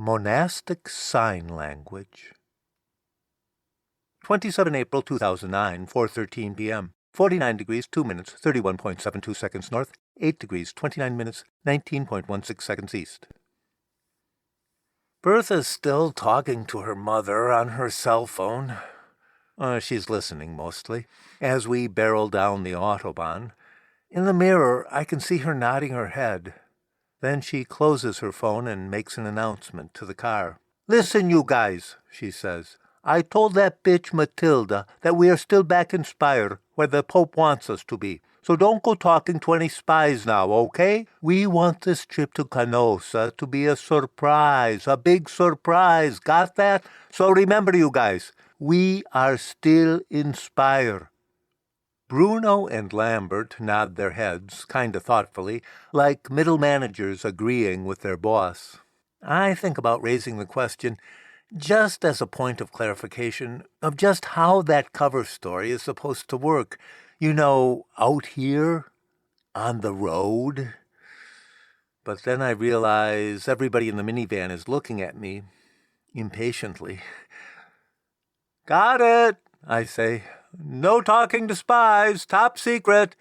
Monastic Sign Language. 27 April 2009, 4:13 p.m. 49 degrees, 2 minutes, 31.72 seconds north, 8 degrees, 29 minutes, 19.16 seconds east. Bertha's still talking to her mother on her cell phone. She's listening mostly. As we barrel down the Autobahn, in the mirror I can see her nodding her head. Then she closes her phone and makes an announcement to the car. "Listen, you guys," she says. "I told that bitch Matilda that we are still back in Spire, where the Pope wants us to be. So don't go talking to any spies now, okay? We want this trip to Canossa to be a surprise, a big surprise. Got that? So remember, you guys, we are still in Spire." Bruno and Lambert nod their heads, kinda thoughtfully, like middle managers agreeing with their boss. I think about raising the question, just as a point of clarification, of just how that cover story is supposed to work. You know, out here, on the road. But then I realize everybody in the minivan is looking at me impatiently. "Got it," I say. "No talking to spies, top secret."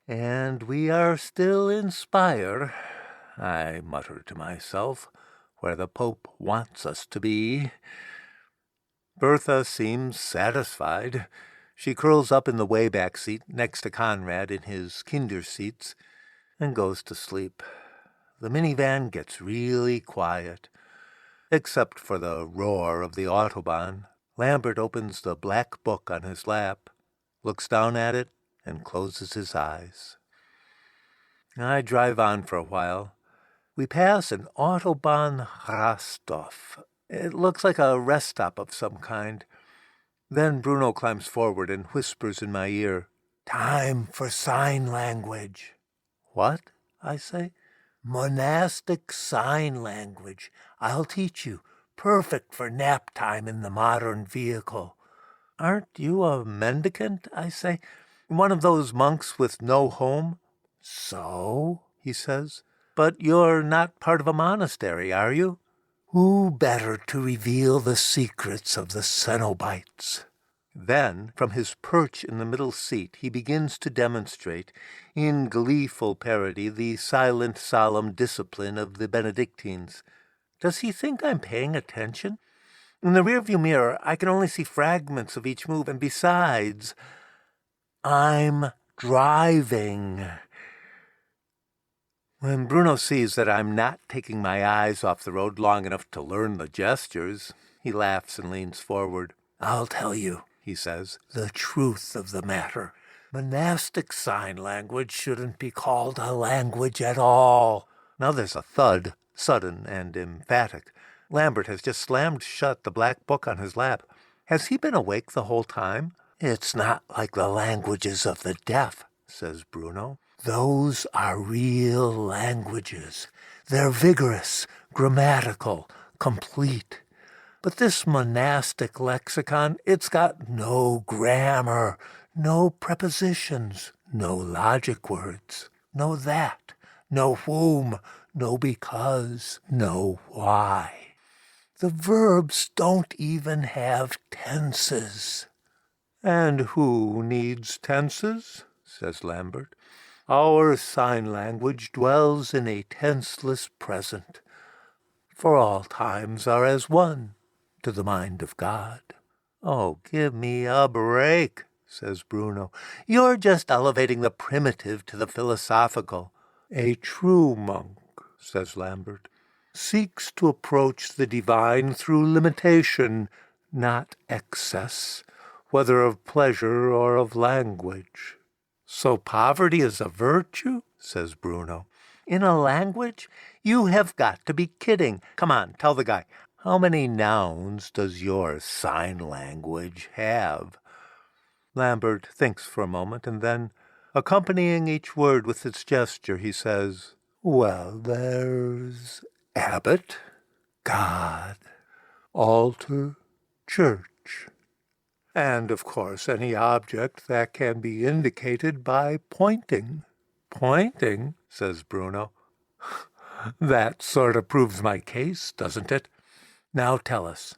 "And we are still in Spire," I mutter to myself, "where the Pope wants us to be." Bertha seems satisfied. She curls up in the way-back seat next to Conrad in his Kinderseats and goes to sleep. The minivan gets really quiet, except for the roar of the Autobahn. Lambert opens the black book on his lap, looks down at it, and closes his eyes. I drive on for a while. We pass an Autobahn Rastov. It looks like a rest stop of some kind. Then Bruno climbs forward and whispers in my ear, "Time for sign language." "What?" I say. "Monastic sign language. I'll teach you. Perfect for nap time in the modern vehicle." "Aren't you a mendicant?" I say. "One of those monks with no home?" "So?" he says. "But you're not part of a monastery, are you?" "Who better to reveal the secrets of the Cenobites?" Then, from his perch in the middle seat, he begins to demonstrate, in gleeful parody, the silent, solemn discipline of the Benedictines. Does he think I'm paying attention? In the rearview mirror, I can only see fragments of each move, and besides, I'm driving. When Bruno sees that I'm not taking my eyes off the road long enough to learn the gestures, he laughs and leans forward. "I'll tell you," he says, "the truth of the matter. Monastic sign language shouldn't be called a language at all." Now there's a thud, sudden and emphatic. Lambert has just slammed shut the black book on his lap. Has he been awake the whole time? "It's not like the languages of the deaf," says Bruno. "Those are real languages. They're vigorous, grammatical, complete. But this monastic lexicon, it's got no grammar, no prepositions, no logic words, no that, no whom, no because, no why. The verbs don't even have tenses." "And who needs tenses?" says Lambert. "Our sign language dwells in a tenseless present, for all times are as one to the mind of God." "Oh, give me a break," says Bruno. "You're just elevating the primitive to the philosophical." "A true monk," says Lambert, "seeks to approach the divine through limitation, not excess, whether of pleasure or of language." "So poverty is a virtue?" says Bruno. "In a language? You have got to be kidding. Come on, tell the guy. How many nouns does your sign language have?" Lambert thinks for a moment, and then, accompanying each word with its gesture, he says, "Well, there's abbot, God, altar, church. And, of course, any object that can be indicated by pointing." "Pointing?" says Bruno. That sort of proves my case, doesn't it? Now tell us,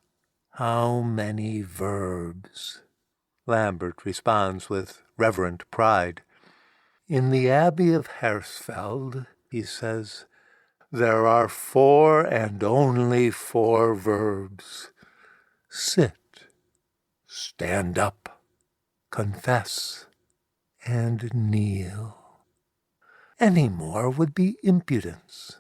how many verbs? Lambert responds with reverent pride. In the Abbey of Hersfeld, he says, there are 4 and only 4 verbs. Sit, stand up, confess, and kneel. Any more would be impudence.